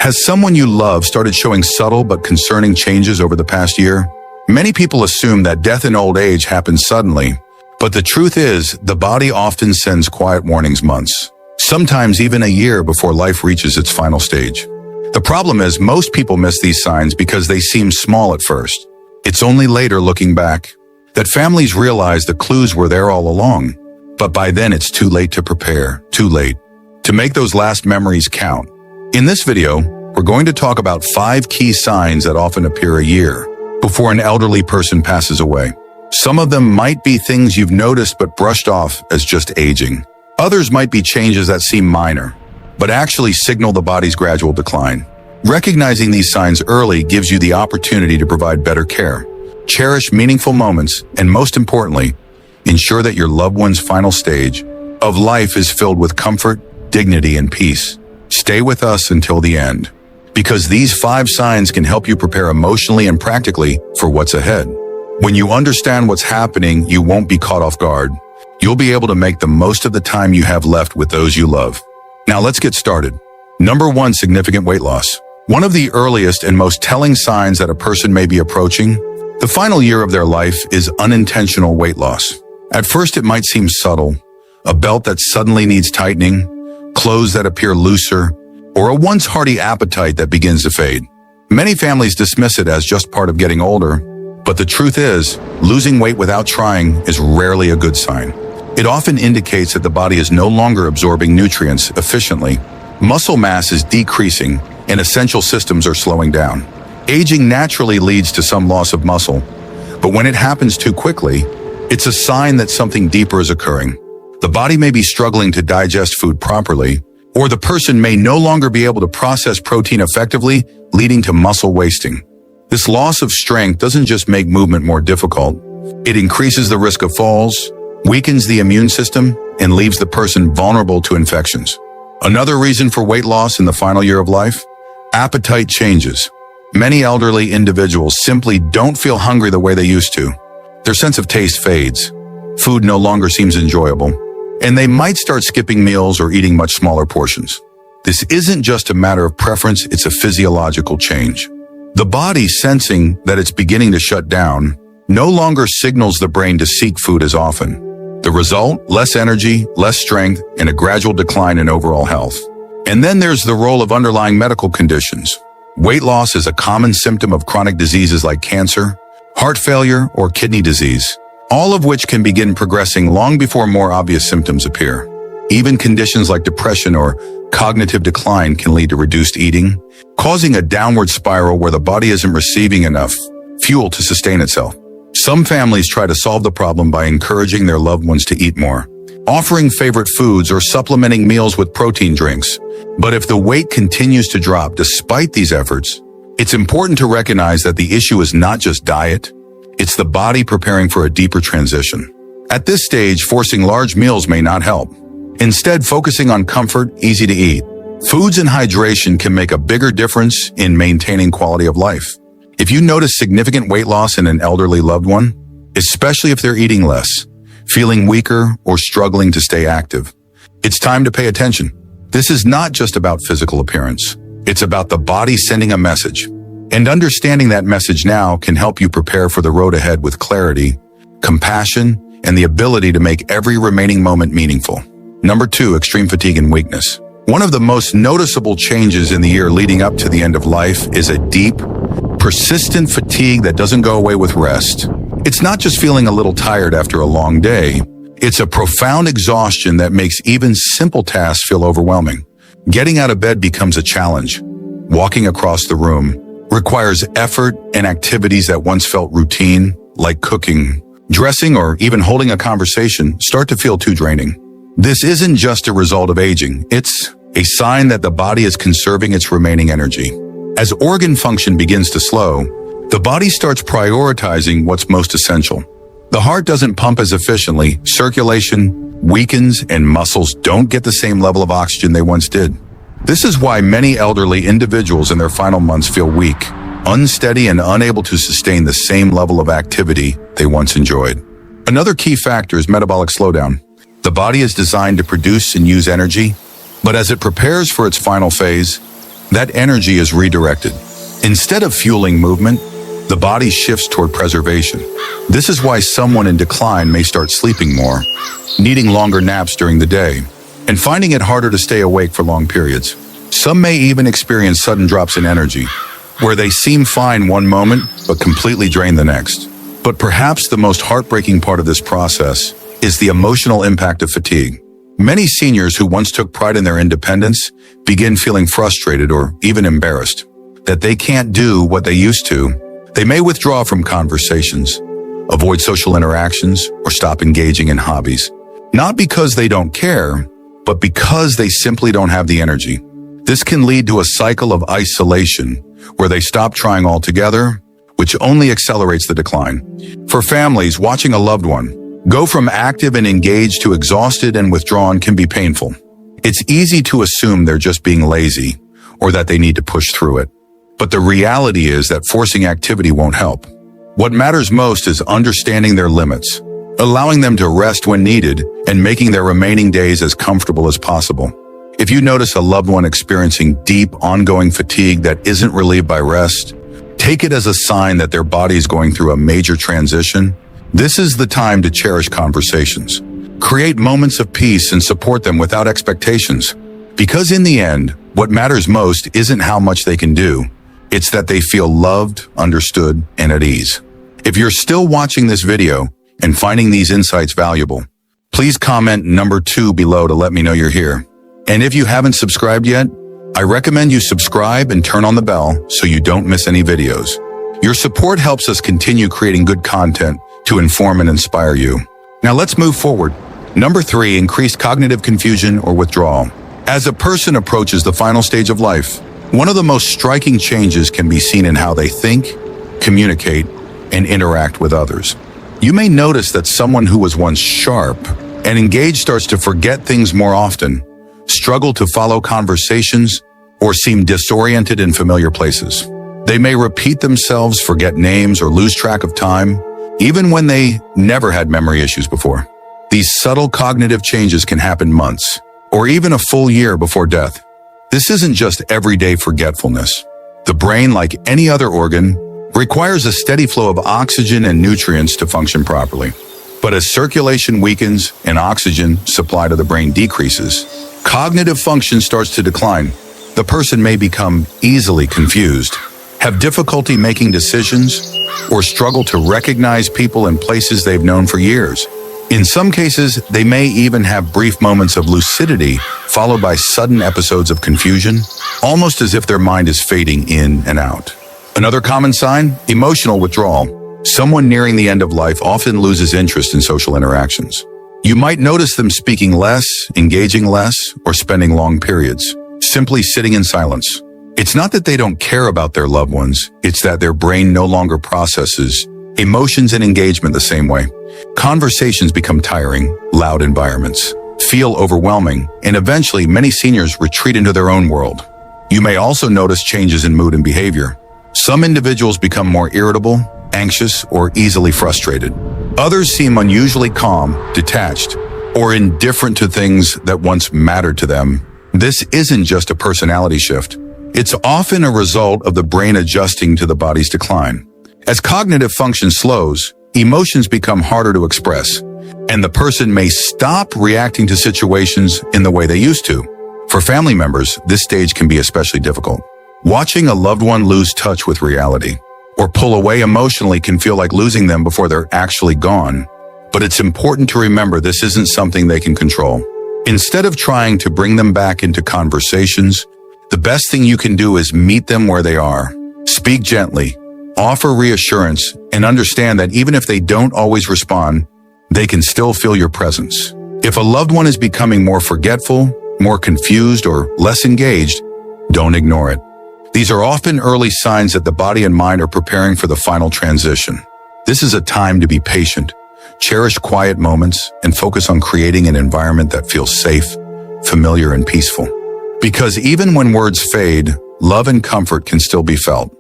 Has someone you love started showing subtle but concerning changes over the past year? Many people assume that death in old age happens suddenly, but the truth is, the body often sends quiet warnings months, sometimes even a year before life reaches its final stage. The problem is, most people miss these signs because they seem small at first. It's only later, looking back, that families realize the clues were there all along. But by then, it's too late to prepare, too late to make those last memories count. In this video, we're going to talk about 5 key signs that often appear a year before an elderly person passes away. Some of them might be things you've noticed but brushed off as just aging. Others might be changes that seem minor, but actually signal the body's gradual decline. Recognizing these signs early gives you the opportunity to provide better care, cherish meaningful moments, and most importantly, ensure that your loved one's final stage of life is filled with comfort, dignity, and peace. Stay with us until the end, because these 5 signs can help you prepare emotionally and practically for what's ahead. When you understand what's happening, you won't be caught off guard. You'll be able to make the most of the time you have left with those you love. Now let's get started. Number 1, significant weight loss. One of the earliest and most telling signs that a person may be approaching the final year of their life is unintentional weight loss. At first, it might seem subtle. A belt that suddenly needs tightening, clothes that appear looser, or a once hearty appetite that begins to fade. Many families dismiss it as just part of getting older, but the truth is, losing weight without trying is rarely a good sign. It often indicates that the body is no longer absorbing nutrients efficiently. Muscle mass is decreasing, and essential systems are slowing down. Aging naturally leads to some loss of muscle, but when it happens too quickly, it's a sign that something deeper is occurring. The body may be struggling to digest food properly, or the person may no longer be able to process protein effectively, leading to muscle wasting. This loss of strength doesn't just make movement more difficult. It increases the risk of falls, weakens the immune system, and leaves the person vulnerable to infections. Another reason for weight loss in the final year of life? Appetite changes. Many elderly individuals simply don't feel hungry the way they used to. Their sense of taste fades. Food no longer seems enjoyable, and they might start skipping meals or eating much smaller portions. This isn't just a matter of preference, it's a physiological change. The body, sensing that it's beginning to shut down, no longer signals the brain to seek food as often. The result? Less energy, less strength, and a gradual decline in overall health. And then there's the role of underlying medical conditions. Weight loss is a common symptom of chronic diseases like cancer, heart failure, or kidney disease, all of which can begin progressing long before more obvious symptoms appear. Even conditions like depression or cognitive decline can lead to reduced eating, causing a downward spiral where the body isn't receiving enough fuel to sustain itself. Some families try to solve the problem by encouraging their loved ones to eat more, offering favorite foods or supplementing meals with protein drinks. But if the weight continues to drop despite these efforts, it's important to recognize that the issue is not just diet, it's the body preparing for a deeper transition. At this stage, forcing large meals may not help. Instead, focusing on comfort, easy to eat, foods and hydration can make a bigger difference in maintaining quality of life. If you notice significant weight loss in an elderly loved one, especially if they're eating less, feeling weaker, or struggling to stay active, it's time to pay attention. This is not just about physical appearance. It's about the body sending a message. And understanding that message now can help you prepare for the road ahead with clarity, compassion, and the ability to make every remaining moment meaningful. Number 2, extreme fatigue and weakness. One of the most noticeable changes in the year leading up to the end of life is a deep, persistent fatigue that doesn't go away with rest. It's not just feeling a little tired after a long day. It's a profound exhaustion that makes even simple tasks feel overwhelming. Getting out of bed becomes a challenge. Walking across the room requires effort, and activities that once felt routine, like cooking, dressing, or even holding a conversation, start to feel too draining. This isn't just a result of aging. It's a sign that the body is conserving its remaining energy. As organ function begins to slow, the body starts prioritizing what's most essential. The heart doesn't pump as efficiently, circulation weakens, and muscles don't get the same level of oxygen they once did. This is why many elderly individuals in their final months feel weak, unsteady, and unable to sustain the same level of activity they once enjoyed. Another key factor is metabolic slowdown. The body is designed to produce and use energy, but as it prepares for its final phase, that energy is redirected. Instead of fueling movement, the body shifts toward preservation. This is why someone in decline may start sleeping more, needing longer naps during the day, and finding it harder to stay awake for long periods. Some may even experience sudden drops in energy, where they seem fine one moment but completely drain the next. But perhaps the most heartbreaking part of this process is the emotional impact of fatigue. Many seniors who once took pride in their independence begin feeling frustrated or even embarrassed that they can't do what they used to. They may withdraw from conversations, avoid social interactions, or stop engaging in hobbies. Not because they don't care, but because they simply don't have the energy. This can lead to a cycle of isolation where they stop trying altogether, which only accelerates the decline. For families, watching a loved one go from active and engaged to exhausted and withdrawn can be painful. It's easy to assume they're just being lazy or that they need to push through it. But the reality is that forcing activity won't help. What matters most is understanding their limits, allowing them to rest when needed, and making their remaining days as comfortable as possible. If you notice a loved one experiencing deep, ongoing fatigue that isn't relieved by rest, take it as a sign that their body is going through a major transition. This is the time to cherish conversations. Create moments of peace and support them without expectations. Because in the end, what matters most isn't how much they can do. It's that they feel loved, understood, and at ease. If you're still watching this video and finding these insights valuable, please comment number 2 below to let me know you're here. And if you haven't subscribed yet, I recommend you subscribe and turn on the bell so you don't miss any videos. Your support helps us continue creating good content to inform and inspire you. Now let's move forward. Number 3, increased cognitive confusion or withdrawal. As a person approaches the final stage of life, one of the most striking changes can be seen in how they think, communicate, and interact with others. You may notice that someone who was once sharp and engaged starts to forget things more often, struggle to follow conversations, or seem disoriented in familiar places. They may repeat themselves, forget names, or lose track of time, even when they never had memory issues before. These subtle cognitive changes can happen months, or even a full year before death. This isn't just everyday forgetfulness. The brain, like any other organ, requires a steady flow of oxygen and nutrients to function properly. But as circulation weakens and oxygen supply to the brain decreases, cognitive function starts to decline. The person may become easily confused, have difficulty making decisions, or struggle to recognize people and places they've known for years. In some cases, they may even have brief moments of lucidity, followed by sudden episodes of confusion, almost as if their mind is fading in and out. Another common sign, emotional withdrawal. Someone nearing the end of life often loses interest in social interactions. You might notice them speaking less, engaging less, or spending long periods, simply sitting in silence. It's not that they don't care about their loved ones, it's that their brain no longer processes emotions and engagement the same way. Conversations become tiring, loud environments feel overwhelming, and eventually many seniors retreat into their own world. You may also notice changes in mood and behavior. Some individuals become more irritable, anxious, or easily frustrated. Others seem unusually calm, detached, or indifferent to things that once mattered to them. This isn't just a personality shift. It's often a result of the brain adjusting to the body's decline. As cognitive function slows, emotions become harder to express, and the person may stop reacting to situations in the way they used to. For family members, this stage can be especially difficult. Watching a loved one lose touch with reality or pull away emotionally can feel like losing them before they're actually gone. But it's important to remember this isn't something they can control. Instead of trying to bring them back into conversations, the best thing you can do is meet them where they are. Speak gently, offer reassurance, and understand that even if they don't always respond, they can still feel your presence. If a loved one is becoming more forgetful, more confused, or less engaged, don't ignore it. These are often early signs that the body and mind are preparing for the final transition. This is a time to be patient, cherish quiet moments, and focus on creating an environment that feels safe, familiar, and peaceful. Because even when words fade, love and comfort can still be felt.